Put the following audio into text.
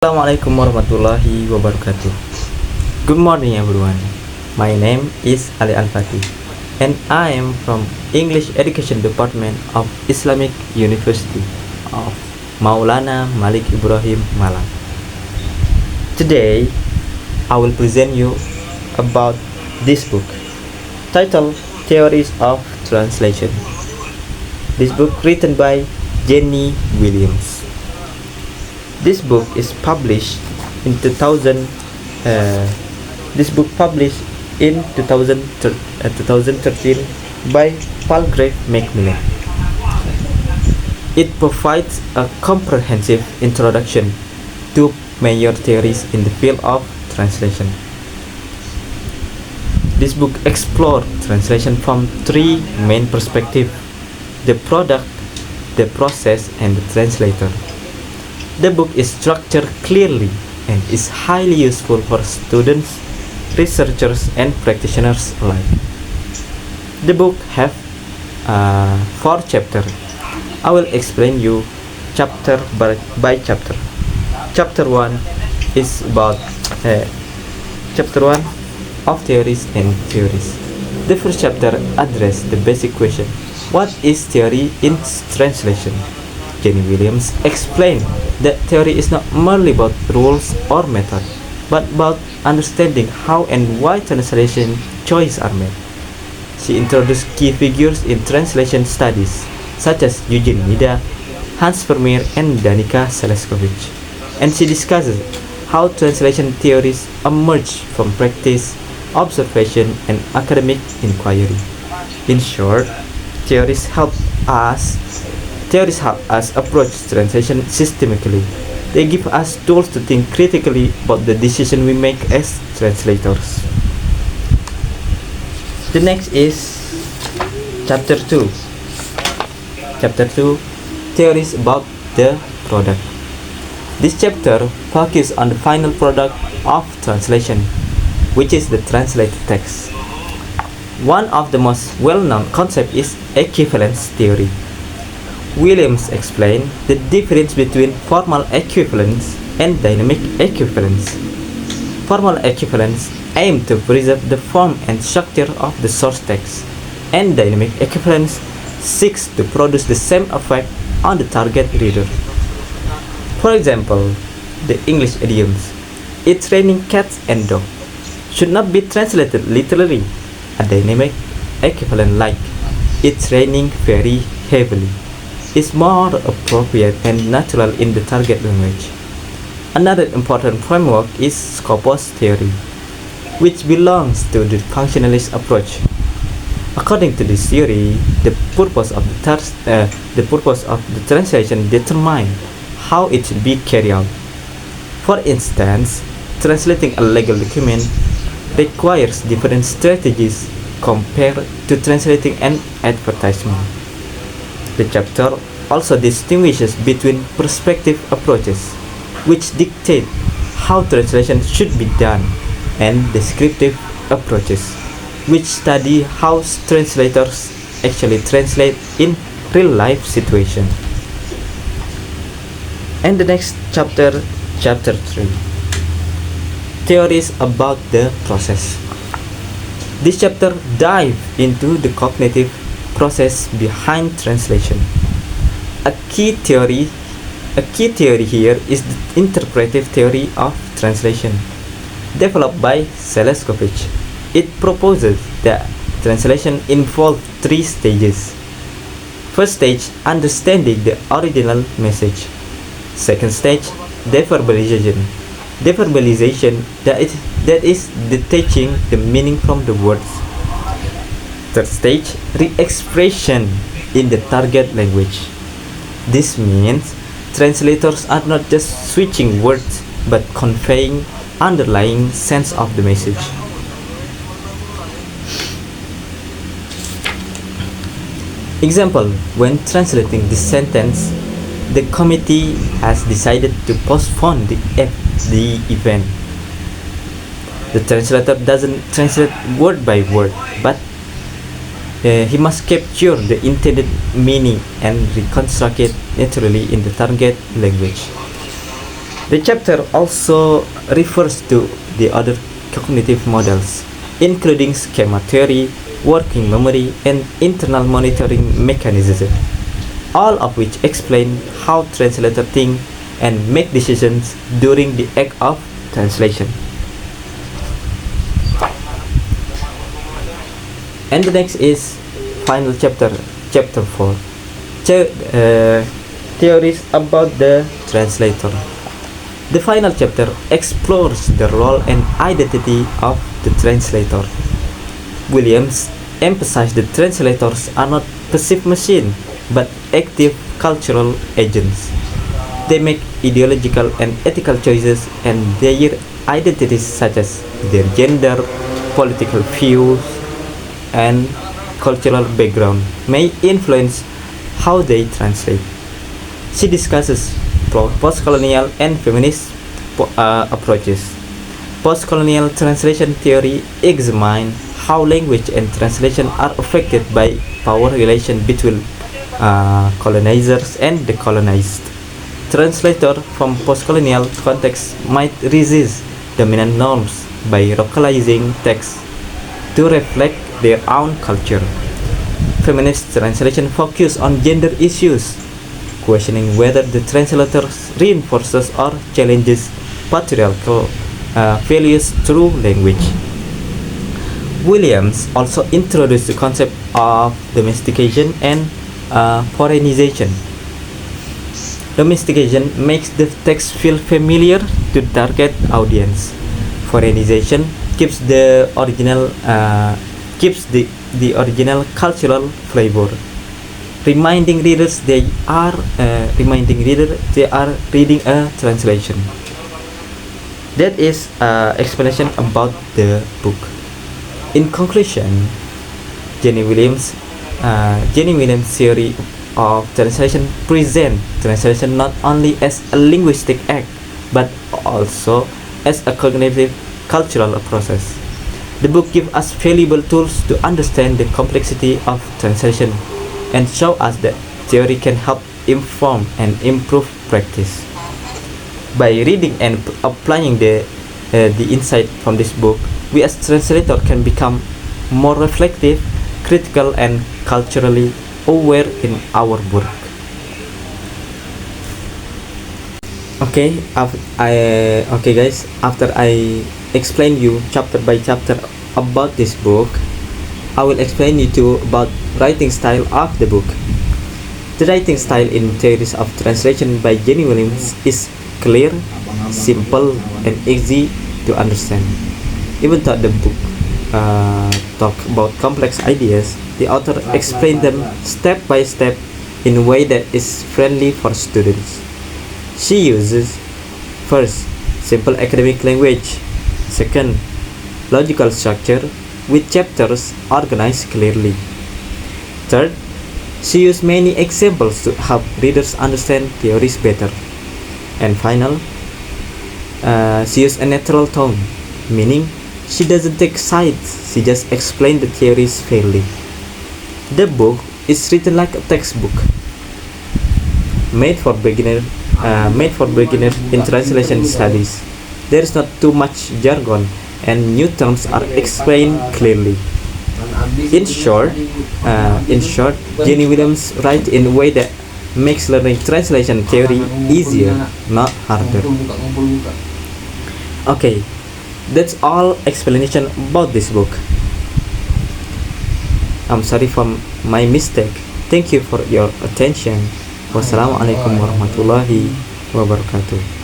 Assalamualaikum warahmatullahi wabarakatuh. Good morning everyone. My name is Ali Al-Fatih and I am from English Education Department of Islamic University of Maulana Malik Ibrahim Malang. Today I will present you about this book titled Theories of Translation. This book written by Jenny Williams. This book is published in 2000. This book published in 2013 by Palgrave Macmillan. It provides a comprehensive introduction to major theories in the field of translation. This book explored translation from three main perspectives: the product, the process, and the translator. The book is structured clearly and is highly useful for students, researchers, and practitioners alike. The book have 4 chapters. I will explain you chapter by chapter. Chapter 1 is about chapter 1 of theories and theories. The first chapter addresses the basic question: what is theory in translation? Jenny Williams explained that theory is not merely about rules or method, but about understanding how and why translation choices are made. She introduced key figures in translation studies, such as Eugene Nida, Hans Vermeer, and Danica Seleskovic, and she discusses how translation theories emerge from practice, observation, and academic inquiry. In short, theories help us approach translation systemically. They give us tools to think critically about the decision we make as translators. The next is chapter 2. Chapter 2, theories about the product. This chapter focuses on the final product of translation, which is the translated text. One of the most well-known concepts is equivalence theory. Williams explained the difference between formal equivalence and dynamic equivalence. Formal equivalence aims to preserve the form and structure of the source text, and dynamic equivalence seeks to produce the same effect on the target reader. For example, the English idioms "it's raining cats and dogs" should not be translated literally. A dynamic equivalent like "it's raining very heavily" is more appropriate and natural in the target language. Another important framework is Scopus theory, which belongs to the functionalist approach. According to this theory, the purpose of the translation determines how it should be carried out. For instance, translating a legal document requires different strategies compared to translating an advertisement. The chapter also distinguishes between perspective approaches, which dictate how translation should be done, and descriptive approaches, which study how translators actually translate in real-life situations. And the next chapter, chapter 3, theories about the process. This chapter dives into the cognitive process behind translation. A key theory here is the interpretive theory of translation, developed by Seleskovic. It proposes that translation involves 3 stages. First stage, understanding the original message. Second stage, deverbalization. That is detaching the meaning from the words. Third stage, re-expression in the target language. This means translators are not just switching words but conveying underlying sense of the message. Example, when translating this sentence, the committee has decided to postpone the event. The translator doesn't translate word by word, but he must capture the intended meaning and reconstruct it naturally in the target language. The chapter also refers to the other cognitive models, including schema theory, working memory, and internal monitoring mechanisms, all of which explain how translators think and make decisions during the act of translation. And the next is final chapter, chapter 4, theories about the translator. The final chapter explores the role and identity of the translator. Williams emphasized that translators are not passive machines but active cultural agents. They make ideological and ethical choices, and their identities, such as their gender, political views, and cultural background, may influence how they translate. She discusses post-colonial and feminist approaches. Post-colonial translation theory examines how language and translation are affected by power relations between colonizers and the colonized. Translators from post-colonial contexts might resist dominant norms by localizing text to reflect their own culture. Feminist translation focus on gender issues, questioning whether the translator reinforces or challenges patriarchal values through language. Williams also introduced the concept of domestication and foreignization. Domestication makes the text feel familiar to the target audience. Foreignization keeps the original cultural flavor, reminding readers they are reading a translation. That is explanation about the book. In conclusion, Jenny Williams' theory of translation present translation not only as a linguistic act but also as a cognitive cultural process. The book gives us valuable tools to understand the complexity of translation and show us that theory can help inform and improve practice. By reading and applying the insight from this book, we as translators can become more reflective, critical, and culturally aware in our work. Okay, guys, after I explain you chapter by chapter about this book, I will explain you too about writing style of the book. The writing style in Theories of Translation by Jenny Williams is clear, simple, and easy to understand. Even though the book talk about complex ideas, the author explained them step by step in a way that is friendly for students. She uses, first, simple academic language, second, logical structure with chapters organized clearly, third, she used many examples to help readers understand theories better, and final, she used a neutral tone, meaning she doesn't take sides, she just explains the theories fairly. The book is written like a textbook, made for beginners in translation studies. There is not too much jargon, and new terms are explained clearly. In short, Jenny Williams writes in a way that makes learning translation theory easier, not harder. Okay, that's all explanation about this book. I'm sorry for my mistake. Thank you for your attention. Wassalamualaikum warahmatullahi wabarakatuh.